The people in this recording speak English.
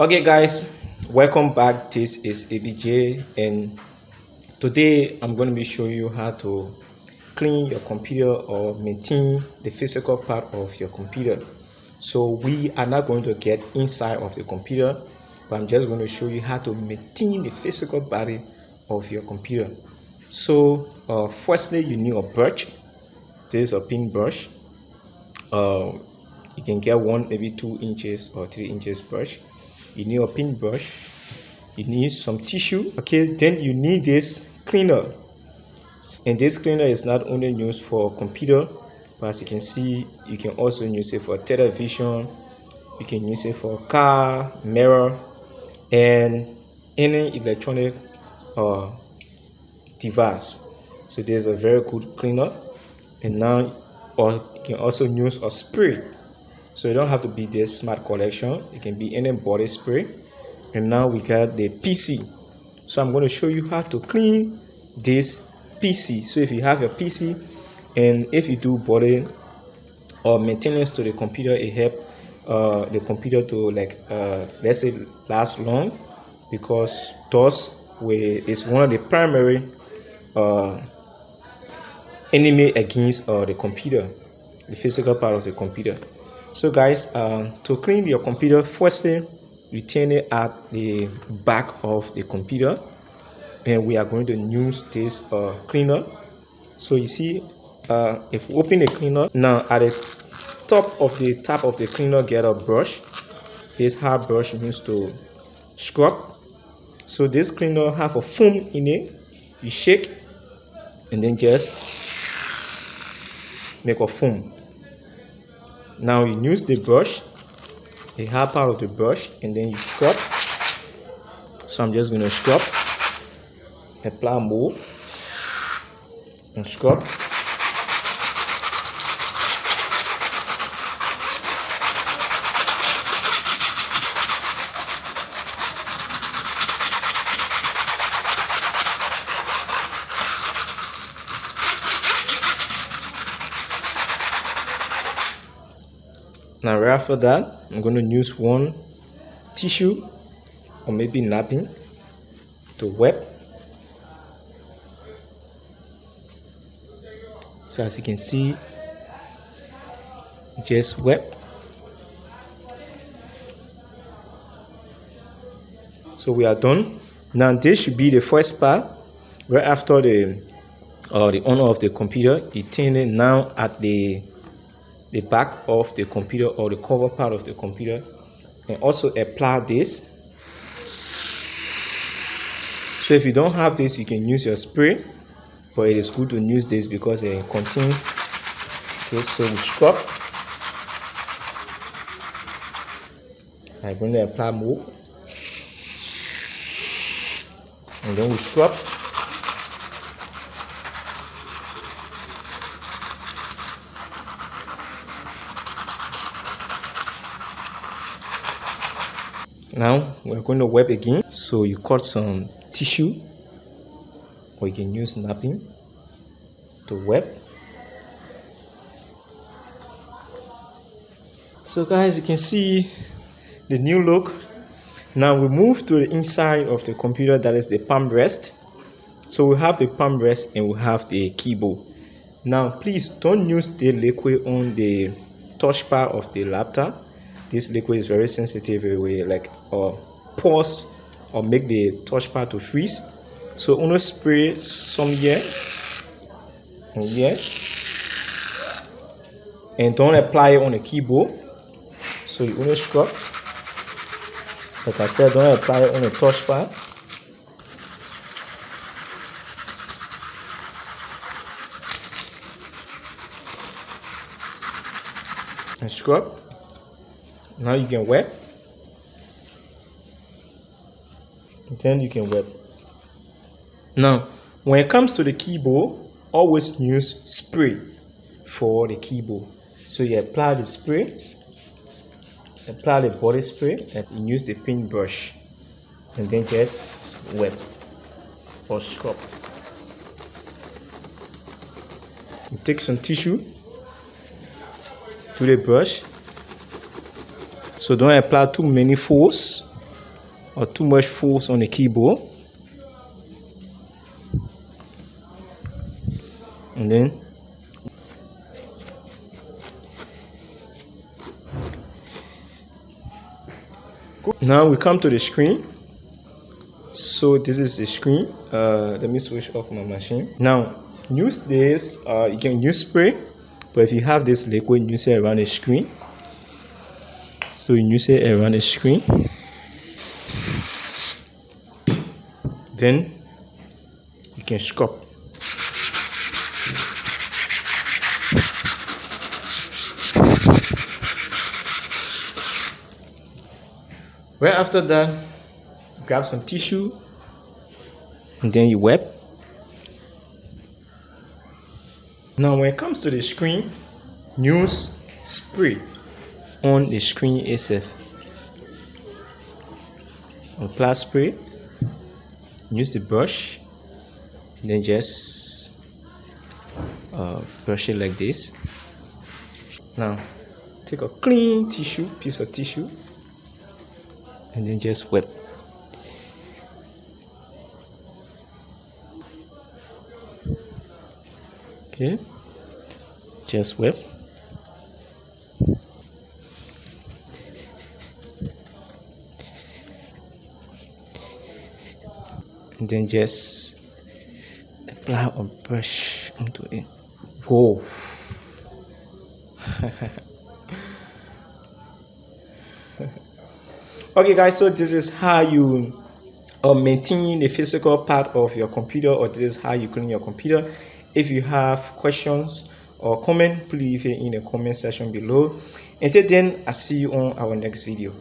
Okay guys, welcome back. This is ABJ, and today I'm going to be showing you how to clean your computer or maintain the physical part of your computer. So we are not going to get inside of the computer, but I'm just going to show you how to maintain the physical body of your computer. So firstly, you need a brush. This is a pin brush. You can get one, maybe 2 inches or 3 inches brush. You need a pin brush. You need some tissue. Okay, then you need this cleaner, and this cleaner is not only used for computer, but as you can see, you can also use it for television. You can use it for car, mirror, and any electronic device. So there's a very good cleaner. And now, or you can also use a spray. So you don't have to be this smart collection. It can be any body spray. And now we got the PC. So I'm going to show you how to clean this PC. So if you have your PC, and if you do body or maintenance to the computer, it helps the computer to let's say last long, because dust is one of the primary enemy against the computer, the physical part of the computer. So guys, to clean your computer, firstly you turn it at the back of the computer, and we are going to use this cleaner. So you see, if we open the cleaner, now at the top of the cleaner, get a brush. This hard brush used to scrub. So this cleaner have a foam in it. You shake and then just make a foam. Now you use the brush, the hard part of the brush, and then you scrub. So I'm just going to scrub, apply more, and scrub. Now right after that, I'm going to use one tissue or maybe napkin to wipe. So as you can see, just wipe. So we are done. Now this should be the first part. Right after the owner of the computer, you turn it now at the back of the computer or the cover part of the computer, and also apply this. So if you don't have this, you can use your spray, but it is good to use this because it contains. Okay, so we scrub. I'm going to apply more, and then we scrub. Now we're going to wipe again. So you cut some tissue, or you can use napkin to wipe. So guys, you can see the new look. Now we move to the inside of the computer, that is the palm rest. So we have the palm rest and we have the keyboard. Now please don't use the liquid on the touchpad of the laptop. This liquid is very sensitive. It will pause or make the touchpad to freeze. So only spray some here and here, and don't apply it on the keyboard. So you only scrub. Like I said, don't apply it on the touchpad. And scrub. Now you can wipe, and then you can wipe. Now when it comes to the keyboard, always use spray for the keyboard. So you apply the spray, apply the body spray, and you use the pin brush, and then just wipe or scrub. You take some tissue to the brush. So don't apply too many force. or too much force on the keyboard. And then now we come to the screen. So this is the screen. Let me switch off my machine. Now use this. You can use spray, but if you have this liquid, use it around the screen. So you use it around the screen. Then you can scrub. Right after that, grab some tissue and then you wipe. Now when it comes to the screen, use spray on the screen itself. Apply spray, use the brush, and then just brush it like this. Now take a clean piece of tissue, and then just wipe. Okay, just wipe. And then just apply a brush onto it. Whoa. Okay guys, so this is how you maintain the physical part of your computer, or this is how you clean your computer. If you have questions or comment, please leave it in the comment section below. Until then, I'll see you on our next video.